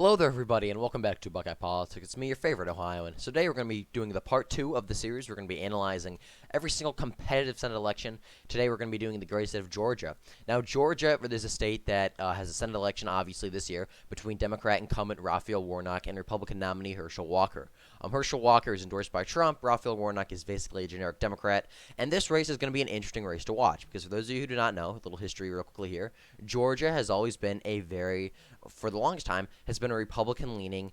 Hello there, everybody, and welcome back to Buckeye Politics. It's me, your favorite Ohioan. So today we're going to be doing the part two of the series. We're going to be analyzing every single competitive Senate election. Today we're going to be doing the great state of Georgia. Now, Georgia is a state that has a Senate election, obviously, this year between Democrat incumbent Raphael Warnock and Republican nominee Herschel Walker. Herschel Walker is endorsed by Trump. Raphael Warnock is basically a generic Democrat. And this race is going to be an interesting race to watch because for those of you who do not know, a little history real quickly here, Georgia has always been for the longest time, has been a Republican-leaning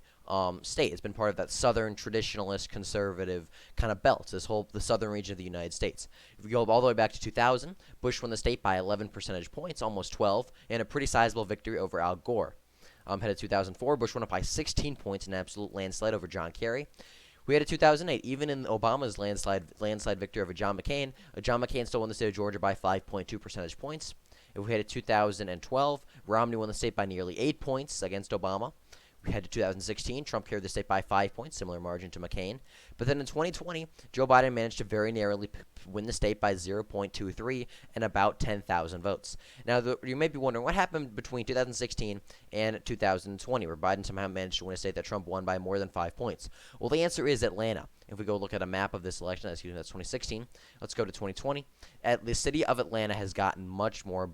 state. It's been part of that southern traditionalist conservative kind of belt, the southern region of the United States. If we go all the way back to 2000, Bush won the state by 11 percentage points, almost 12, and a pretty sizable victory over Al Gore. Head of 2004, Bush won up by 16 points in an absolute landslide over John Kerry. We had a 2008, even in Obama's landslide victory over John McCain still won the state of Georgia by 5.2 percentage points. If we had a 2012, Romney won the state by nearly 8 points against Obama. We had to 2016, Trump carried the state by 5 points, similar margin to McCain. But then in 2020, Joe Biden managed to very narrowly win the state by 0.23 and about 10,000 votes. Now, you may be wondering what happened between 2016 and 2020, where Biden somehow managed to win a state that Trump won by more than 5 points. Well, the answer is Atlanta. If we go look at a map of this election, that's 2016. Let's go to 2020. The city of Atlanta has gotten much more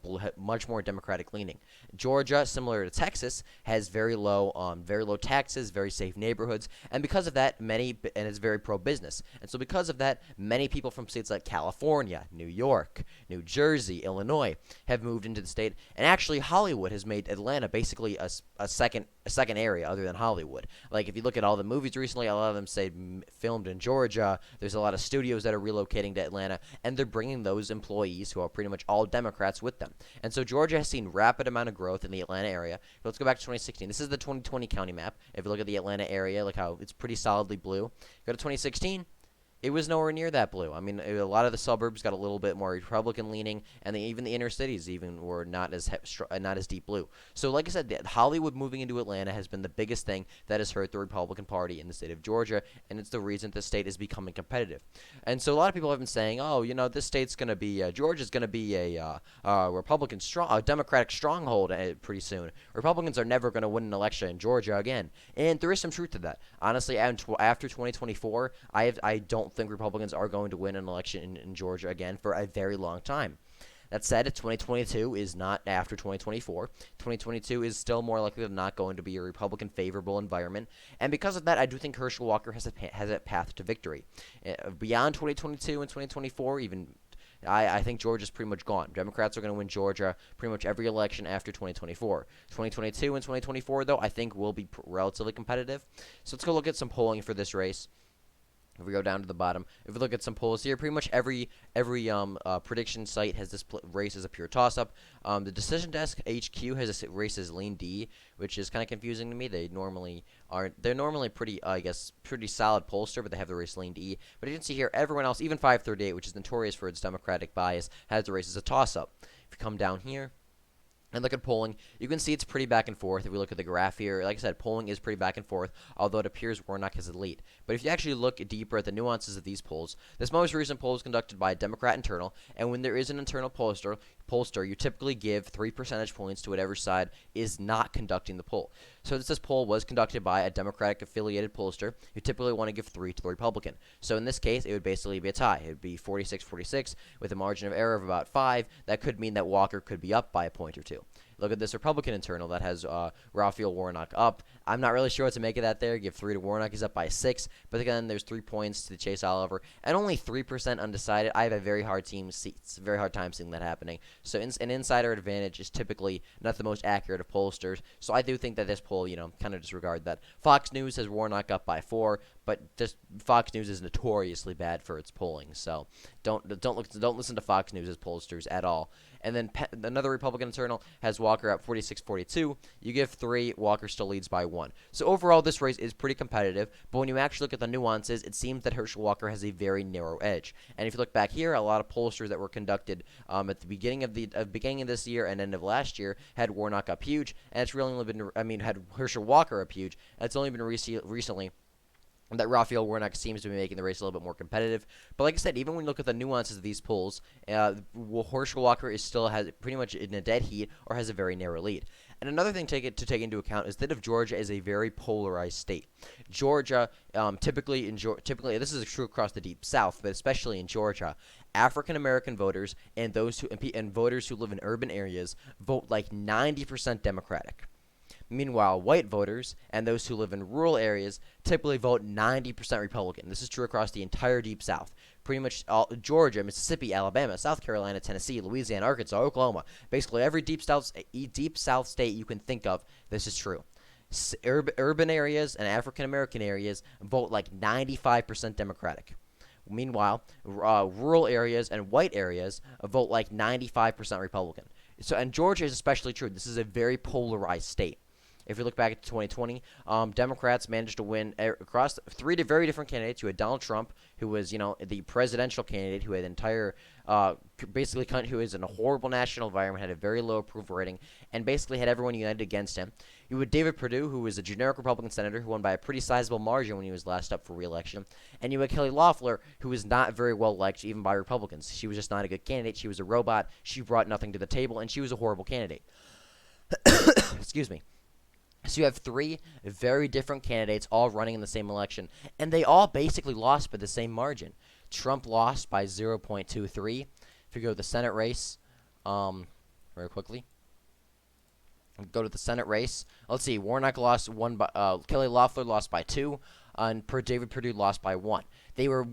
Democratic leaning. Georgia, similar to Texas, has very low taxes, very safe neighborhoods, and because of that, and it's very pro-business. And so because of that, many people from states like California, New York, New Jersey, Illinois have moved into the state. And actually, Hollywood has made Atlanta basically a second area other than Hollywood. Like if you look at all the movies recently, a lot of them say filmed in Georgia. There's a lot of studios that are relocating to Atlanta, and they're bringing those employees who are pretty much all Democrats with them. And so Georgia has seen rapid amount of growth in the Atlanta area. Let's go back to 2016. This is the 2020 county map. If you look at the Atlanta area, look how it's pretty solidly blue. Go to 2016. It was nowhere near that blue. I mean, a lot of the suburbs got a little bit more Republican leaning, and even the inner cities were not as deep blue. So, like I said, Hollywood moving into Atlanta has been the biggest thing that has hurt the Republican Party in the state of Georgia, and it's the reason the state is becoming competitive. And so, a lot of people have been saying, "Oh, this state's going to be Georgia's going to be a Democratic stronghold pretty soon. Republicans are never going to win an election in Georgia again." And there is some truth to that. Honestly, after 2024, I don't think Republicans are going to win an election in Georgia again for a very long time. That said, 2022 is not after 2024. 2022 is still more likely than not going to be a Republican favorable environment. And because of that, I do think Herschel Walker has a path to victory. Beyond 2022 and 2024, I think Georgia's pretty much gone. Democrats are going to win Georgia pretty much every election after 2024. 2022 and 2024, though, I think will be relatively competitive. So let's go look at some polling for this race. If we go down to the bottom, if we look at some polls here, pretty much every prediction site has this race as a pure toss-up. The Decision Desk HQ has this race as Lean D, which is kind of confusing to me. They're normally pretty, pretty solid pollster, but they have the race Lean D. But you can see here, everyone else, even 538, which is notorious for its Democratic bias, has the race as a toss-up. If you come down here and look at polling, you can see it's pretty back and forth. If we look at the graph here, like I said, polling is pretty back and forth, although it appears Warnock has a lead. But if you actually look deeper at the nuances of these polls, this most recent poll was conducted by a Democrat internal, and when there is an internal pollster, you typically give 3 percentage points to whatever side is not conducting the poll. So this poll was conducted by a Democratic-affiliated pollster who typically want to give 3 to the Republican. So in this case, it would basically be a tie. It would be 46-46 with a margin of error of about 5. That could mean that Walker could be up by a point or two. Look at this Republican internal that has Raphael Warnock up. I'm not really sure what to make of that there. Give 3 to Warnock. He's up by 6. But again, there's 3 points to Chase Oliver. And only 3% undecided. I have a very hard time seeing that happening. So an insider advantage is typically not the most accurate of pollsters. So I do think that this poll, kind of disregard that. Fox News has Warnock up by 4. But just Fox News is notoriously bad for its polling. So don't listen to Fox News' pollsters at all. And then another Republican internal has Walker at 46-42. You give 3, Walker still leads by 1. So overall, this race is pretty competitive. But when you actually look at the nuances, it seems that Herschel Walker has a very narrow edge. And if you look back here, a lot of pollsters that were conducted at the beginning of this year and end of last year had Warnock up huge, and it's really only been had Herschel Walker up huge. And it's only been recently that Raphael Warnock seems to be making the race a little bit more competitive. But like I said, even when you look at the nuances of these polls, Herschel Walker has pretty much in a dead heat or has a very narrow lead. And another thing to take into account is that of Georgia is a very polarized state. Georgia, typically this is true across the deep South, but especially in Georgia, African American voters and voters who live in urban areas vote like 90% Democratic. Meanwhile, white voters and those who live in rural areas typically vote 90% Republican. This is true across the entire Deep South. Pretty much all Georgia, Mississippi, Alabama, South Carolina, Tennessee, Louisiana, Arkansas, Oklahoma. Basically, every Deep South state you can think of, this is true. Urban areas and African American areas vote like 95% Democratic. Meanwhile, rural areas and white areas vote like 95% Republican. So, and Georgia is especially true. This is a very polarized state. If you look back at 2020, Democrats managed to win across three very different candidates. You had Donald Trump, who was, the presidential candidate, who had who is in a horrible national environment, had a very low approval rating, and basically had everyone united against him. You had David Perdue, who was a generic Republican senator who won by a pretty sizable margin when he was last up for re-election. And you had Kelly Loeffler, who was not very well liked even by Republicans. She was just not a good candidate. She was a robot. She brought nothing to the table, and she was a horrible candidate. Excuse me. So you have three very different candidates all running in the same election, and they all basically lost by the same margin. Trump lost by 0.23. If you go to the Senate race, very quickly, go to the Senate race. Let's see, Warnock lost Kelly Loeffler lost by 2, and David Perdue lost by 1. They were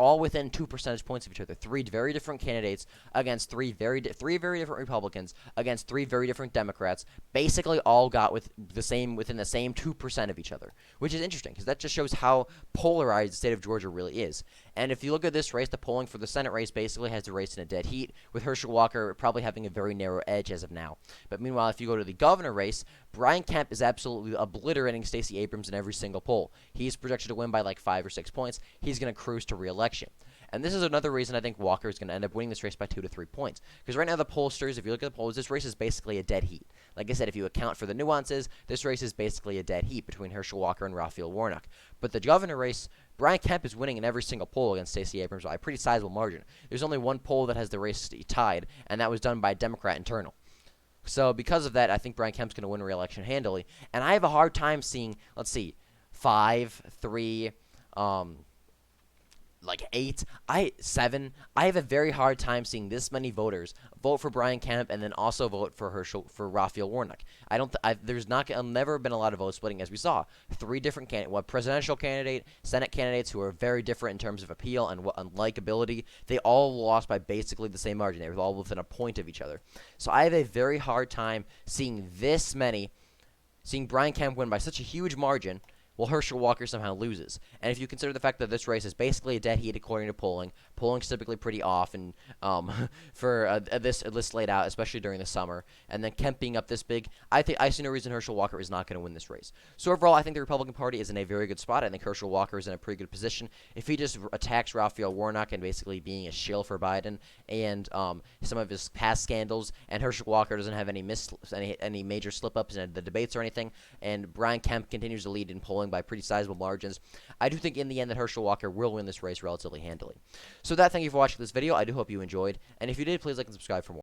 all within 2 percentage points of each other. Three very different candidates against three very different Republicans against three very different Democrats. Basically, all got within the same 2% of each other, which is interesting because that just shows how polarized the state of Georgia really is. And if you look at this race, the polling for the Senate race basically has the race in a dead heat, with Herschel Walker probably having a very narrow edge as of now. But meanwhile, if you go to the governor race, Brian Kemp is absolutely obliterating Stacey Abrams in every single poll. He's projected to win by like 5 or 6 points. He's going to cruise to re-election. And this is another reason I think Walker is going to end up winning this race by 2 to 3 points. Because right now the pollsters, if you look at the polls, this race is basically a dead heat. Like I said, if you account for the nuances, this race is basically a dead heat between Herschel Walker and Raphael Warnock. But the governor race, Brian Kemp is winning in every single poll against Stacey Abrams by a pretty sizable margin. There's only one poll that has the race tied, and that was done by a Democrat internal. So because of that, I think Brian Kemp's going to win re-election handily. And I have a hard time seeing, let's see, 5, 3, 8, 7. I have a very hard time seeing this many voters vote for Brian Kemp and then also vote for Raphael Warnock. There's never been a lot of vote splitting, as we saw. 3 different presidential candidate, Senate candidates who are very different in terms of appeal and likability. They all lost by basically the same margin. They were all within a point of each other. So I have a very hard time seeing Brian Kemp win by such a huge margin. Well, Herschel Walker somehow loses. And if you consider the fact that this race is basically a dead heat according to polling's typically pretty off and for this laid out, especially during the summer, and then Kemp being up this big, I see no reason Herschel Walker is not going to win this race. So overall, I think the Republican Party is in a very good spot. I think Herschel Walker is in a pretty good position. If he just attacks Raphael Warnock and basically being a shill for Biden and some of his past scandals, and Herschel Walker doesn't have any major slip-ups in the debates or anything, and Brian Kemp continues to lead in polling by pretty sizable margins, I do think in the end that Herschel Walker will win this race relatively handily. So thank you for watching this video. I do hope you enjoyed, and if you did, please like and subscribe for more.